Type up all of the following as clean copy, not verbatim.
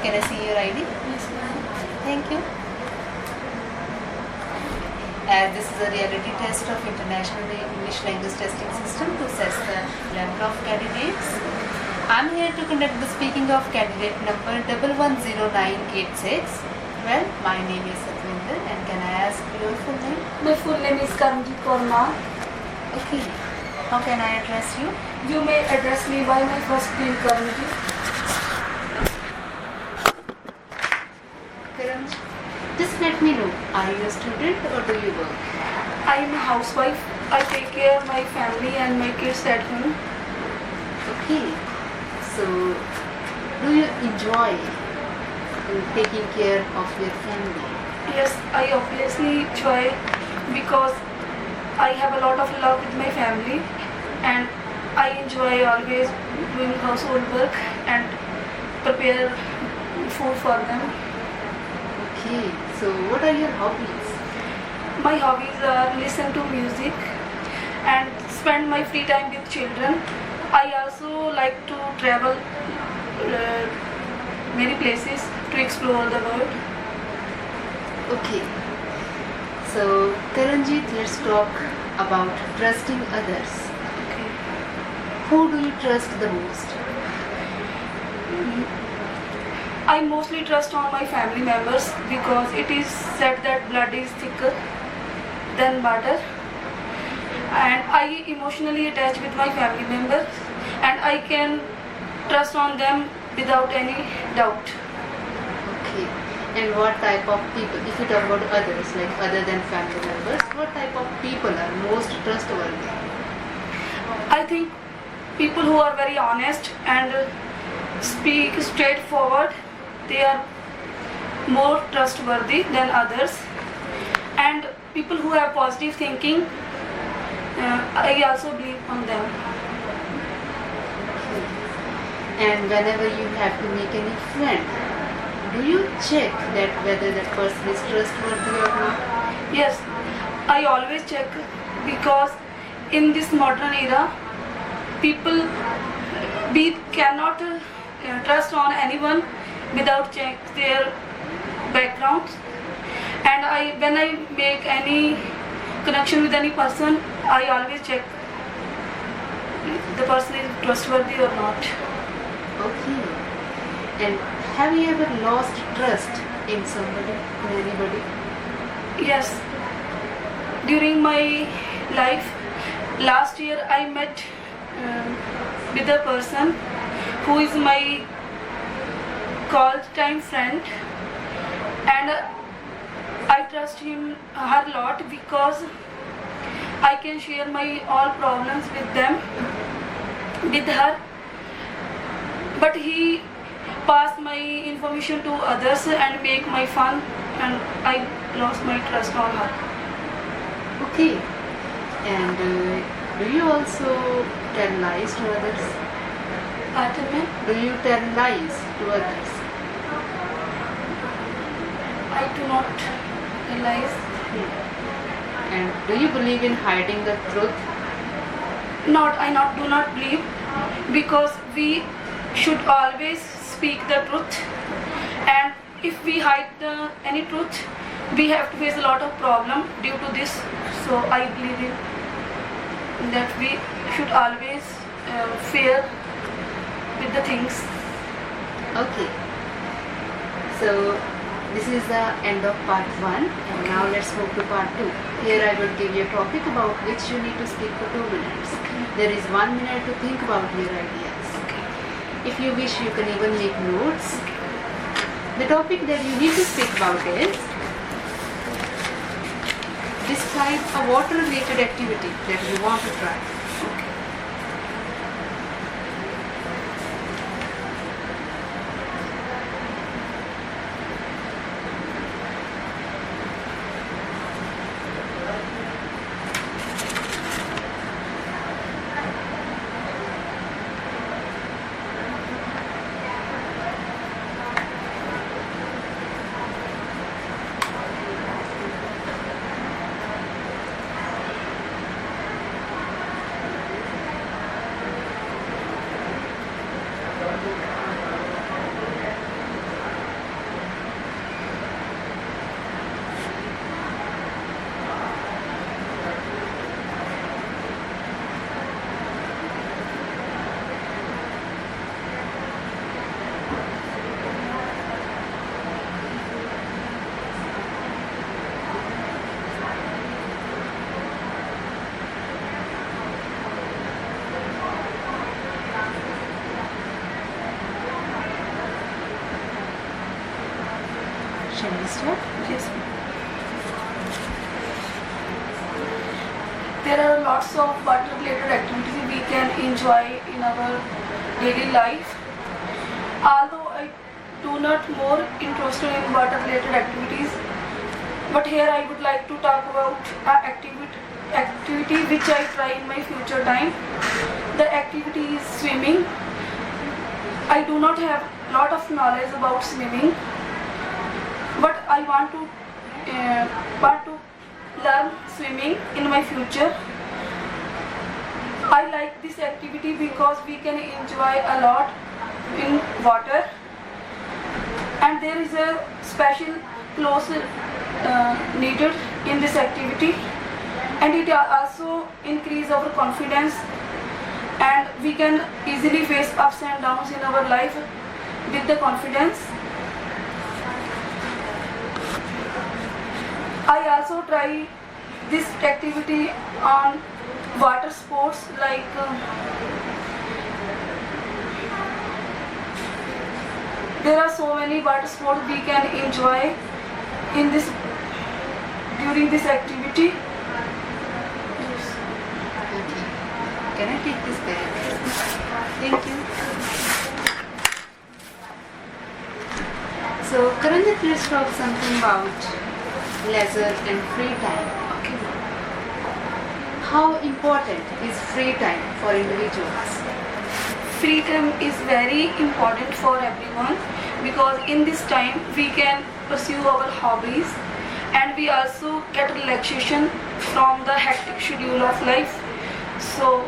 Can I see your ID? Yes, ma'am. Thank you. As this is a reality test of International English Language Testing System to assess the level of candidates, I'm here to conduct the speaking of candidate number 110986. Well, my name is Satwinder, and can I ask your full name? My full name is Karanjit Kaur Maan. Okay. How can I address you? You may address me by my first name, Karanjit. Karan, just let me know, are you a student or do you work? I am a housewife. I take care of my family and my kids at home. Okay. So, do you enjoy taking care of your family? Yes, I obviously enjoy because I have a lot of love with my family and I enjoy always doing household work and prepare food for them. Okay. So, what are your hobbies? My hobbies are listen to music and spend my free time with children. I also like to travel many places to explore the world. Okay. So, Karanjit, let's talk about trusting others. Okay. Who do you trust the most? I mostly trust on my family members because it is said that blood is thicker than butter, and I emotionally attach with my family members and I can trust on them without any doubt. Okay. And what type of people, if you talk about others, like other than family members, what type of people are most trustworthy? I think people who are very honest and speak straightforward, they are more trustworthy than others. And people who have positive thinking, I also believe on them. And whenever you have to make any friend, do you check that whether that person is trustworthy or not? Yes, I always check because in this modern era, people we cannot trust on anyone without check their backgrounds. And when I make any connection with any person, I always check the person is trustworthy or not. Okay. And have you ever lost trust in somebody, in anybody? Yes. During my life, last year I met with a person who is my college time friend, and I trust her a lot because I can share my all problems with her. But he pass my information to others and make my fun, and I lost my trust on her. Okay. And do you also tell lies to others? Pardon me? Do you tell lies to others? I do not realize. And do you believe in hiding the truth? I do not believe because we should always speak the truth, and if we hide any truth, we have to face a lot of problem due to this. So I believe in that we should always fair with the things. Okay. So this is the end of part 1, and now let's move to part 2. Here I will give you a topic about which you need to speak for 2 minutes. There is 1 minute to think about your ideas. If you wish, you can even make notes. The topic that you need to speak about is describe a water-related activity that you want to try. Shall we start? Yes. There are lots of water-related activities we can enjoy in our daily life. Although I do not more interested in water-related activities, but here I would like to talk about an activity which I try in my future time. The activity is swimming. I do not have lot of knowledge about swimming, but I want to learn swimming in my future. I like this activity because we can enjoy a lot in water, and there is a special clothes needed in this activity, and it also increase our confidence, and we can easily face ups and downs in our life with the confidence. I also try this activity on water sports like there are so many water sports we can enjoy in this during this activity. Okay. Can I take this bag? Thank you. So, Karanjit, let's talk something about leisure and free time. Okay. How important is free time for individuals? Free time is very important for everyone because in this time we can pursue our hobbies, and we also get relaxation from the hectic schedule of life. So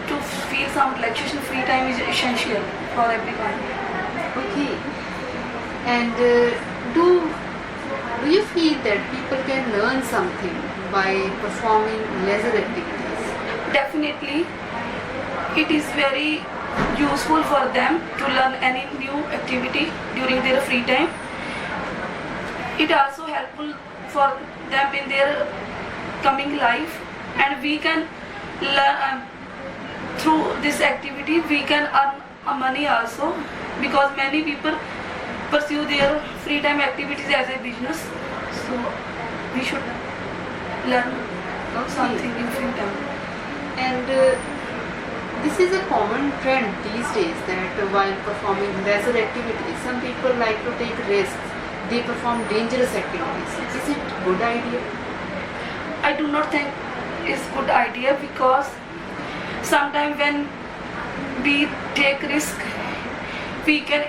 to feel some relaxation, free time is essential for everyone. Okay. And do you feel that people can learn something by performing leisure activities? Definitely, it is very useful for them to learn any new activity during their free time. It also helpful for them in their coming life, and we can learn through this activity we can earn money also, because many people pursue their free time activities as a business. So we should learn something in free time. And this is a common trend these days that while performing leisure activities, some people like to take risks. They perform dangerous activities. Is it a good idea? I do not think it's good idea, because sometimes when we take risk, we can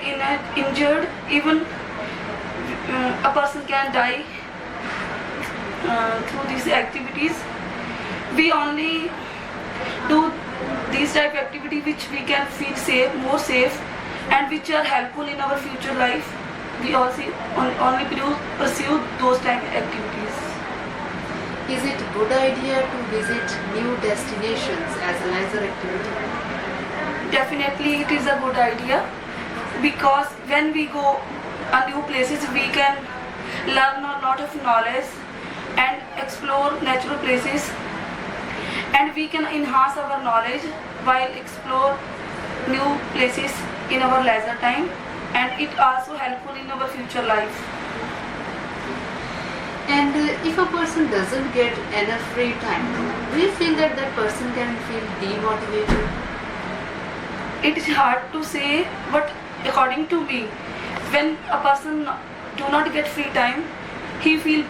injured. Even a person can die through these activities. We only do these type of activity which we can feel safe, more safe, and which are helpful in our future life. We also only pursue those type of activities. Is it a good idea to visit new destinations as a leisure activity? Definitely it is a good idea, because when we go a new places we can learn a lot of knowledge and explore natural places, and we can enhance our knowledge while explore new places in our leisure time, and it also helpful in our future life. And if a person doesn't get enough free time, do you feel that that person can feel demotivated? It is hard to say, but according to me, when a person do not get free time, he feel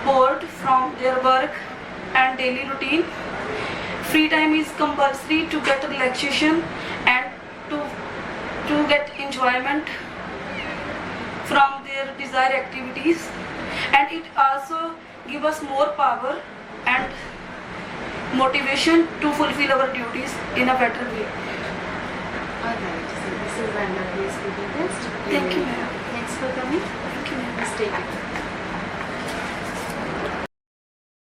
bored from their work and daily routine. Free time is compulsory to get relaxation and to get enjoyment from their desired activities, and it also gives us more power and motivation to fulfill our duties in a better way. Alright, so this is Vanda Place Cooking Test. Thank you, ma'am.